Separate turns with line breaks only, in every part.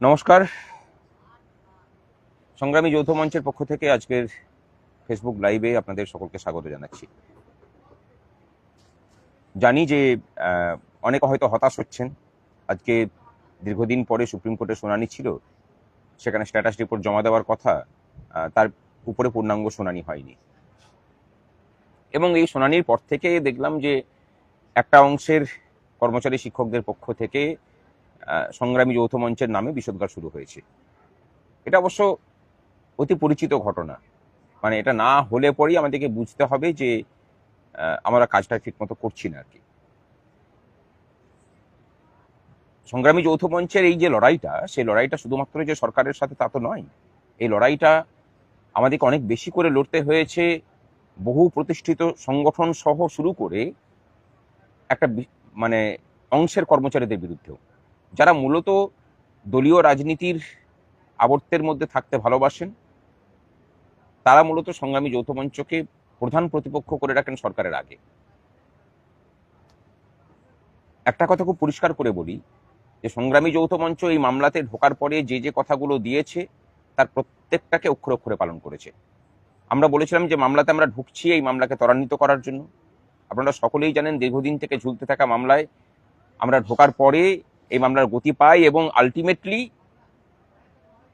নমস্কার। সংগ্রামী যৌথ মঞ্চের পক্ষ থেকে আজকের ফেসবুক লাইভে আপনাদের সকলকে স্বাগত জানাচ্ছি। জানি যে অনেকে হয়তো হতাশ হচ্ছেন। আজকে দীর্ঘদিন পরে সুপ্রিম কোর্টে শুনানি ছিল, সেখানে স্ট্যাটাস রিপোর্ট জমা দেওয়ার কথা, তার উপরে পূর্ণাঙ্গ শুনানি হয়নি। এবং এই শুনানির পর থেকে দেখলাম যে একটা অংশের কর্মচারী শিক্ষকদের পক্ষ থেকে সংগ্রামী যৌথ মঞ্চের নামে বিষোদ্গার শুরু হয়েছে। এটা অবশ্য অতি পরিচিত ঘটনা। মানে এটা না হলে পরেই আমাদেরকে বুঝতে হবে যে আমরা কাজটা ঠিক মতো করছি না আর কি। সংগ্রামী যৌথ মঞ্চের এই যে লড়াইটা, সেই লড়াইটা শুধুমাত্র যে সরকারের সাথে তা তো নয়। এই লড়াইটা আমাদেরকে অনেক বেশি করে লড়তে হয়েছে বহু প্রতিষ্ঠিত সংগঠন সহ শুরু করে একটা মানে অংশের কর্মচারীদের বিরুদ্ধেও, যারা মূলত দলীয় রাজনীতির আবর্তের মধ্যে থাকতে ভালোবাসেন। তারা মূলত সংগ্রামী যৌথ মঞ্চকে প্রধান প্রতিপক্ষ করে রাখেন সরকারের আগে। একটা কথা খুব পরিষ্কার করে বলি যে সংগ্রামী যৌথ মঞ্চ এই মামলাতে ঢোকার পরে যে যে কথাগুলো দিয়েছে তার প্রত্যেকটাকে অক্ষরে অক্ষরে পালন করেছে। আমরা বলেছিলাম যে মামলাতে আমরা ঢুকছি এই মামলাকে ত্বরান্বিত করার জন্য। আপনারা সকলেই জানেন দীর্ঘদিন থেকে ঝুলতে থাকা মামলায় আমরা ঢোকার পরে এই মামলার গতি পাই এবং আলটিমেটলি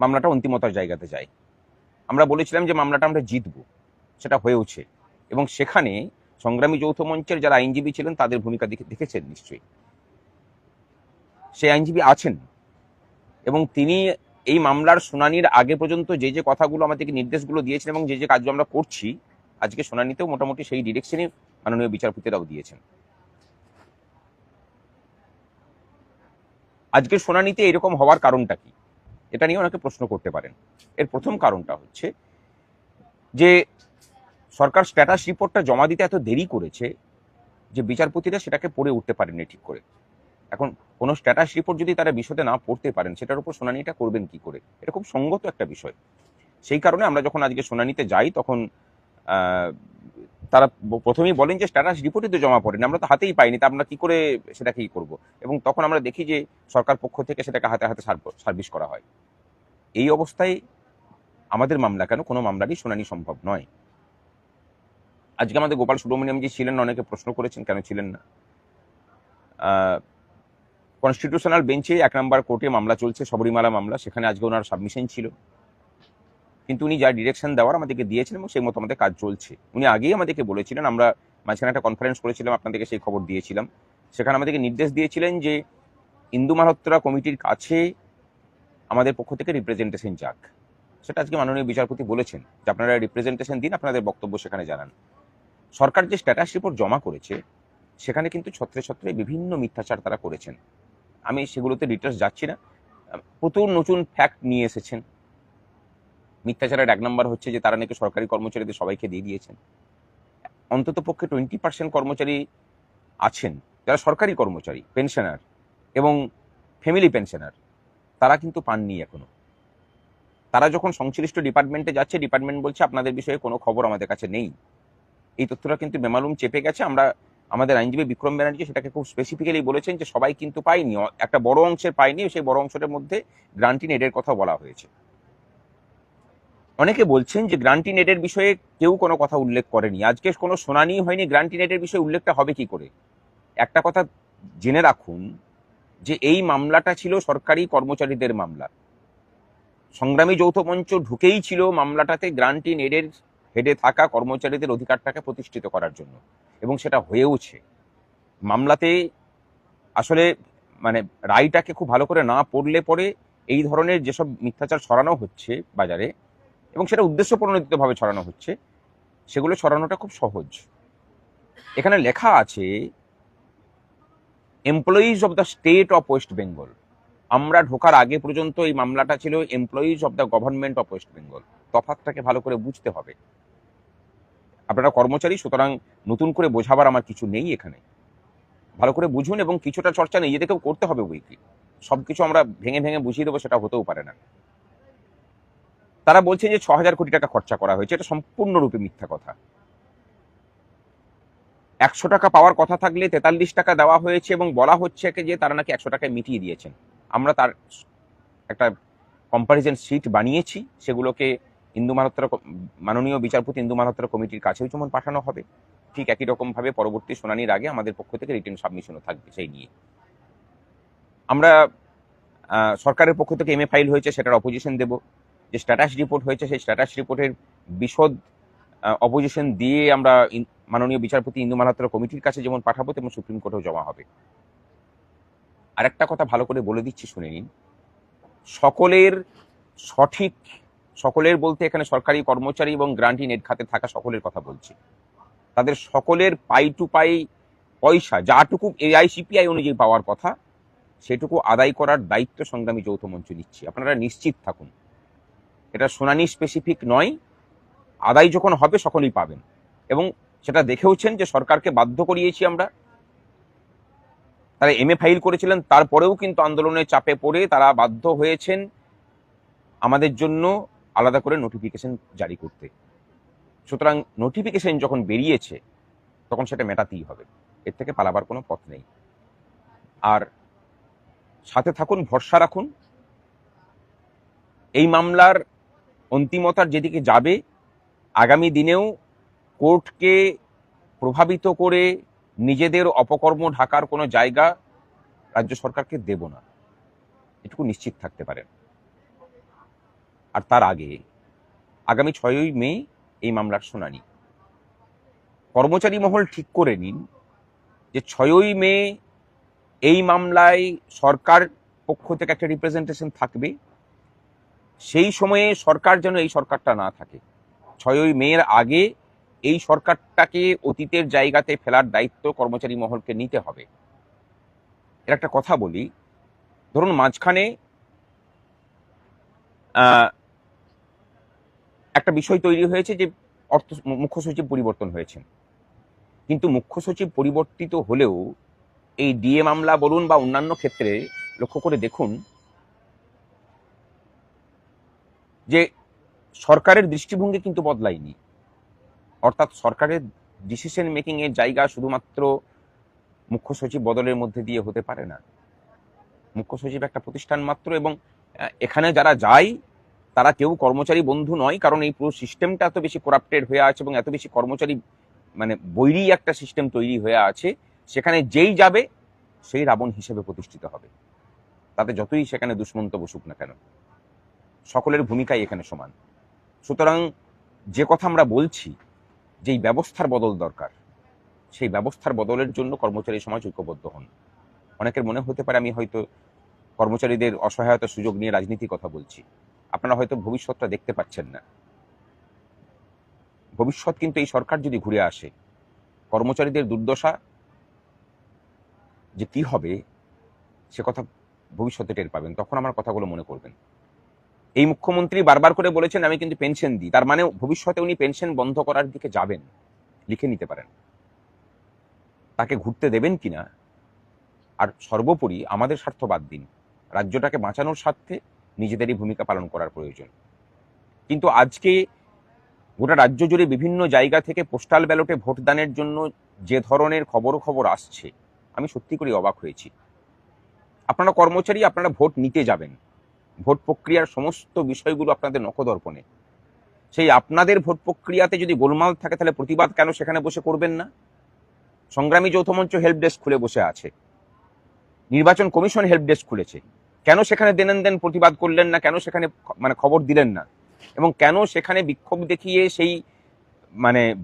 মামলাটা অন্তিমতার জায়গাতে যায়। আমরা বলেছিলাম যে মামলাটা আমরা জিতবো, সেটা হয়েওছে। এবং সেখানে সংগ্রামী যৌথ মঞ্চের যারা আইনজীবী ছিলেন তাদের ভূমিকা দেখেছেন নিশ্চয়ই। সেই আইনজীবী আছেন এবং তিনি এই মামলার শুনানির আগে পর্যন্ত যে যে কথাগুলো আমাদেরকে নির্দেশগুলো দিয়েছেন এবং যে যে কাজগুলো আমরা করছি, আজকে শুনানিতেও মোটামুটি সেই ডিরেকশনই মাননীয় বিচারপতিরাও দিয়েছেন। আজকের শুনানিতে এরকম হওয়ার কারণটা কি, এটা নিয়ে অনেকে প্রশ্ন করতে পারেন। এর প্রথম কারণটা হচ্ছে যে সরকার স্ট্যাটাস রিপোর্টটা জমা দিতে এত দেরি করেছে যে বিচারপতিরা সেটাকে পড়ে উঠতে পারেননি ঠিক করে। এখন কোনো স্ট্যাটাস রিপোর্ট যদি তারা বিশদে না পড়তে পারেন, সেটার উপর শুনানিটা করবেন কি করে? এটা খুব সঙ্গত একটা বিষয়। সেই কারণে আমরা যখন আজকে শুনানিতে যাই তখন তারা প্রথমেই বলেন যে স্ট্যাটাস রিপোর্টই তো জমা পড়েনি, আমরা তো হাতেই পাইনি, তা আমরা কি করে সেটাকে কি করবো। এবং তখন আমরা দেখি যে সরকার পক্ষ থেকে সেটাকে হাতে হাতে সার্ভিস করা হয়। এই অবস্থায় আমাদের মামলা কেন, কোনো মামলারই শুনানি সম্ভব নয়। আজকে আমাদের গোপাল সুব্রমণিয়ামজি ছিলেন, অনেকে প্রশ্ন করেছেন কেন ছিলেন না। কনস্টিটিউশনাল বেঞ্চে 1 নম্বর কোর্টে মামলা চলছে, শবরীমালা মামলা, সেখানে আজকে ওনার সাবমিশন ছিল। কিন্তু উনি যা ডিরেকশন দেওয়ার আমাদেরকে দিয়েছেন এবং সেই মতো আমাদের কাজ চলছে। উনি আগেই আমাদেরকে বলেছিলেন, আমরা মাঝখানে একটা কনফারেন্স করেছিলাম, আপনাদেরকে সেই খবর দিয়েছিলাম। সেখানে আমাদেরকে নির্দেশ দিয়েছিলেন যে ইন্দু মালহোত্রা কমিটির কাছে আমাদের পক্ষ থেকে রিপ্রেজেন্টেশন যাক। সেটা আজকে মাননীয় বিচারপতি বলেছেন যে আপনারা রিপ্রেজেন্টেশন দিন, আপনাদের বক্তব্য সেখানে জানান। সরকার যে স্ট্যাটাস রিপোর্ট জমা করেছে সেখানে কিন্তু ছত্রে ছত্রে বিভিন্ন মিথ্যাচার তারা করেছেন। আমি সেগুলোতে ডিটেলস যাচ্ছি না। প্রচুর নতুন ফ্যাক্ট নিয়ে এসেছেন। মিথ্যাচারের 1 নম্বর হচ্ছে যে তারা নাকি সরকারি কর্মচারীদের সবাইকে দিয়ে দিয়েছেন। অন্তত পক্ষে 20% কর্মচারী আছেন যারা সরকারি কর্মচারী, পেনশনার এবং ফ্যামিলি পেনশনার, তারা কিন্তু পাননি এখনো। তারা যখন সংশ্লিষ্ট ডিপার্টমেন্টে যাচ্ছে, ডিপার্টমেন্ট বলছে আপনাদের বিষয়ে কোনো খবর আমাদের কাছে নেই। এই তথ্যটা কিন্তু বেমালুম চেপে গেছে। আমরা আমাদের আইনজীবী বিক্রম ব্যানার্জি সেটাকে খুব স্পেসিফিক্যালি বলেছেন যে সবাই কিন্তু পায়নি, একটা বড় অংশের পায়নি। সেই বড় অংশের মধ্যে গ্রান্টিন এডের কথা বলা হয়েছে। অনেকে বলছেন যে গ্রান্টিন এডের বিষয়ে কেউ কোনো কথা উল্লেখ করেনি, আজকে কোনো শুনানি হয়নি, গ্রান্টিন এডের বিষয়ে উল্লেখটা হবে কি করে? একটা কথা জেনে রাখুন যে এই মামলাটা ছিল সরকারি কর্মচারীদের মামলা। সংগ্রামী যৌথ মঞ্চ ঢুকেই ছিল মামলাটাতে গ্রান্টিন এডের হেডে থাকা কর্মচারীদের অধিকারটাকে প্রতিষ্ঠিত করার জন্য, এবং সেটা হয়েওছে। মামলাতে আসলে মানে রায়টাকে খুব ভালো করে না পড়লে পরে এই ধরনের যেসব মিথ্যাচার ছড়ানো হচ্ছে বাজারে, এবং সেটা উদ্দেশ্য প্রণোদিতভাবে ছড়ানো হচ্ছে, সেগুলো ছড়ানোটা খুব সহজ। এখানে লেখা আছে employees of the state of West Bengal. আমরা ঢোকার আগে পর্যন্ত এই মামলাটা ছিল employees of the government of West Bengal. তফাৎটাকে ভালো করে বুঝতে হবে। আপনারা কর্মচারী, সুতরাং নতুন করে বোঝাবার আমার কিছু নেই এখানে। ভালো করে বুঝুন এবং কিছুটা চর্চা নিজেদেরকেও করতে হবে বইকি। সবকিছু আমরা ভেঙে ভেঙে বুঝিয়ে দেবো, সেটা হতেও পারে না। তারা বলছে যে 6,000 কোটি টাকা খরচা করা হয়েছে, এটা সম্পূর্ণরূপে মিথ্যা কথা। 100 টাকা পাওয়ার কথা থাকলে 43 টাকা দেওয়া হয়েছে এবং বলা হচ্ছে যে তারা নাকি 100 টাকায় মিটিয়ে দিয়েছেন। আমরা তার একটা কম্পারিজন শিট বানিয়েছি, সেগুলোকে ইন্দু মালহোত্রা মাননীয় বিচারপতি ইন্দু মালহোত্রা কমিটির কাছেও যেমন পাঠানো হবে, ঠিক একই রকমভাবে পরবর্তী শুনানির আগে আমাদের পক্ষ থেকে রিটেন সাবমিশনও থাকবে সেই নিয়ে। আমরা সরকারের পক্ষ থেকে এমএ ফাইল হয়েছে সেটার অপোজিশন দেব, যে স্ট্যাটাস রিপোর্ট হয়েছে সেই স্ট্যাটাস রিপোর্টের বিশদ অপোজিশন দিয়ে আমরা মাননীয় বিচারপতি ইন্দু মালহোত্রা কমিটির কাছে যেমন পাঠাবো তেমন সুপ্রিম কোর্টেও জমা হবে। আরেকটা কথা ভালো করে বলে দিচ্ছি, শুনে নিন। সকলের সঠিক, সকলের বলতে এখানে সরকারি কর্মচারী এবং গ্রান্টি নেট খাতে থাকা সকলের কথা বলছি, তাদের সকলের পাই টু পাই পয়সা যাটুকু এআই সিপিআই অনুযায়ী পাওয়ার কথা সেটুকু আদায় করার দায়িত্ব সংগ্রামী যৌথ মঞ্চ নিচ্ছি। আপনারা নিশ্চিত থাকুন, এটা শুনানি স্পেসিফিক নয়, আদায় যখন হবে সকলেই পাবেন। এবং সেটা দেখেওছেন যে সরকারকে বাধ্য করিয়েছি আমরা, তারা এমএ ফাইল করেছিলেন তারপরেও কিন্তু আন্দোলনের চাপে পড়ে তারা বাধ্য হয়েছেন আমাদের জন্য আলাদা করে নোটিফিকেশন জারি করতে। সুতরাং নোটিফিকেশন যখন বেরিয়েছে তখন সেটা মেটাতেই হবে, এর থেকে পালাবার কোনো পথ নেই। আর সাথে থাকুন, ভরসা রাখুন, এই মামলার অন্তিমতার যেদিকে যাবে আগামী দিনেও কোর্টকে প্রভাবিত করে নিজেদের অপকর্ম ঢাকার কোনো জায়গা রাজ্য সরকারকে দেব না, এটুকু নিশ্চিত থাকতে পারেন। আর তার আগে আগামী 6ই মে এই মামলার শুনানি। কর্মচারী মহল ঠিক করে নিন যে 6ই মে এই মামলায় সরকার পক্ষ থেকে একটা রিপ্রেজেন্টেশন থাকবে। সেই সময়ে সরকার যেন এই সরকারটা না থাকে। 6ই মের আগে এই সরকারটাকে অতীতের জায়গাতে ফেলার দায়িত্ব কর্মচারী মহলকে নিতে হবে। এর একটা কথা বলি, ধরুন মাঝখানে একটা বিষয় তৈরি হয়েছে যে মুখ্য সচিব পরিবর্তন হয়েছেন, কিন্তু মুখ্য সচিব পরিবর্তিত হলেও এই ডিএ মামলা বলুন বা অন্যান্য ক্ষেত্রে লক্ষ্য করে দেখুন যে সরকারের দৃষ্টিভঙ্গি কিন্তু বদলায়নি। অর্থাৎ সরকারের ডিসিশন মেকিং এর জায়গা শুধুমাত্র মুখ্য সচিব বদলের মধ্যে দিয়ে হতে পারে না। মুখ্য সচিব একটা প্রতিষ্ঠান মাত্র, এবং এখানে যারা যায় তারা কেউ কর্মচারী বন্ধু নয়, কারণ এই পুরো সিস্টেমটা এত বেশি করাপ্টেড হয়ে আছে এবং এত বেশি কর্মচারী বৈরী একটা সিস্টেম তৈরি হয়ে আছে, সেখানে যেই যাবে সেই রাবণ হিসেবে প্রতিষ্ঠিত হবে, তাতে যতই সেখানে দুষ্মন্ত বসুক না কেন, সকলের ভূমিকাই এখানে সমান। সুতরাং যে কথা আমরা বলছি, যেই ব্যবস্থার বদল দরকার, সেই ব্যবস্থার বদলের জন্য কর্মচারী সমাজ ঐক্যবদ্ধ হন। অনেকের মনে হতে পারে আমি হয়তো কর্মচারীদের অসহায়তার সুযোগ নিয়ে রাজনীতির কথা বলছি। আপনারা হয়তো ভবিষ্যৎটা দেখতে পাচ্ছেন না। ভবিষ্যৎ কিন্তু এই সরকার যদি ঘুরে আসে, কর্মচারীদের দুর্দশা যে কি হবে সে কথা ভবিষ্যতে টের পাবেন, তখন আমার কথাগুলো মনে করবেন। এই মুখ্যমন্ত্রী বারবার করে বলেছেন আমি কিন্তু পেনশন দিই, তার মানে ভবিষ্যতে উনি পেনশন বন্ধ করার দিকে যাবেন, লিখে নিতে পারেন। তাকে ঘুরতে দেবেন কিনা, আর সর্বোপরি আমাদের স্বার্থ বাদ দিন, রাজ্যটাকে বাঁচানোর স্বার্থে নিজেদেরই ভূমিকা পালন করার প্রয়োজন। কিন্তু আজকে গোটা রাজ্য জুড়ে বিভিন্ন জায়গা থেকে পোস্টাল ব্যালটে ভোটদানের জন্য যে ধরনের খবর আসছে, আমি সত্যি করে অবাক হয়েছি। আপনারা কর্মচারী, আপনারা ভোট নিতে যাবেন, ভোট প্রক্রিয়ার সমস্ত বিষয়গুলো আপনাদের নখদর্পণে। সেই আপনাদের ভোট প্রক্রিয়াতে যদি গোলমাল থাকে তাহলে প্রতিবাদ কেন সেখানে বসে করবেন না? সংগ্রামী যৌথ মঞ্চ হেল্প ডেস্ক খুলে বসে আছে, নির্বাচন কমিশন হেল্প ডেস্ক খুলেছে, কেন সেখানে দেন প্রতিবাদ করলেন না? কেন সেখানে খবর দিলেন না? এবং কেন সেখানে বিক্ষোভ দেখিয়ে সেই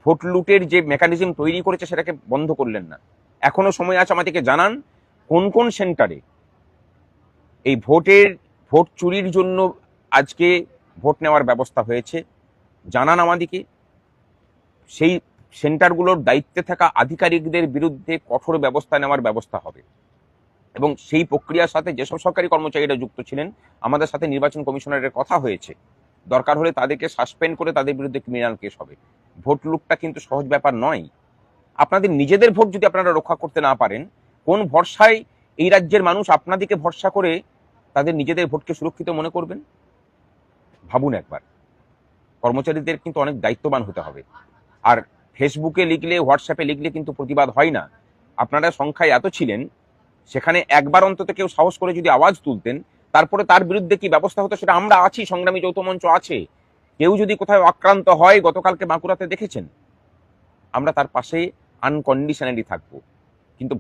ভোট লুটের যে মেকানিজম তৈরি করেছে সেটাকে বন্ধ করলেন না? এখনো সময় আছে, আমাদেরকে জানান কোন কোন সেন্টারে এই ভোট চুরির জন্য আজকে ভোট নেওয়ার ব্যবস্থা হয়েছে, জানান আমাদেরকে। সেই সেন্টারগুলোর দায়িত্বে থাকা আধিকারিকদের বিরুদ্ধে কঠোর ব্যবস্থা নেওয়ার ব্যবস্থা হবে। এবং সেই প্রক্রিয়ার সাথে যেসব সরকারি কর্মচারীরা যুক্ত ছিলেন, আমাদের সাথে নির্বাচন কমিশনারের কথা হয়েছে, দরকার হলে তাদেরকে সাসপেন্ড করে তাদের বিরুদ্ধে ক্রিমিনাল কেস হবে। ভোট লুটটা কিন্তু সহজ ব্যাপার নয়। আপনাদের নিজেদের ভোট যদি আপনারা রক্ষা করতে না পারেন, কোন ভরসায় এই রাজ্যের মানুষ আপনাদেরকে ভরসা করে তাদের নিজেদের ভোটকে সুরক্ষিত মনে করবেন? ভাবুন একবার। কর্মচারীদের কিন্তু অনেক দায়িত্ববান হতে হবে। আর ফেসবুকে লিখলে, হোয়াটসঅ্যাপে লিখলে কিন্তু প্রতিবাদ হয় না। আপনারা সংখ্যায় এত ছিলেন, সেখানে একবার অন্তত কেউ সাহস করে যদি আওয়াজ তুলতেন, তারপরে তার বিরুদ্ধে কি ব্যবস্থা হতো সেটা আমরা আছি, সংগ্রামী যৌথ মঞ্চ আছে। কেউ যদি কোথাও আক্রান্ত হয়, গতকালকে বাঁকুড়াতে দেখেছেন, আমরা তার পাশে আনকন্ডিশনালি থাকবো। কিন্তু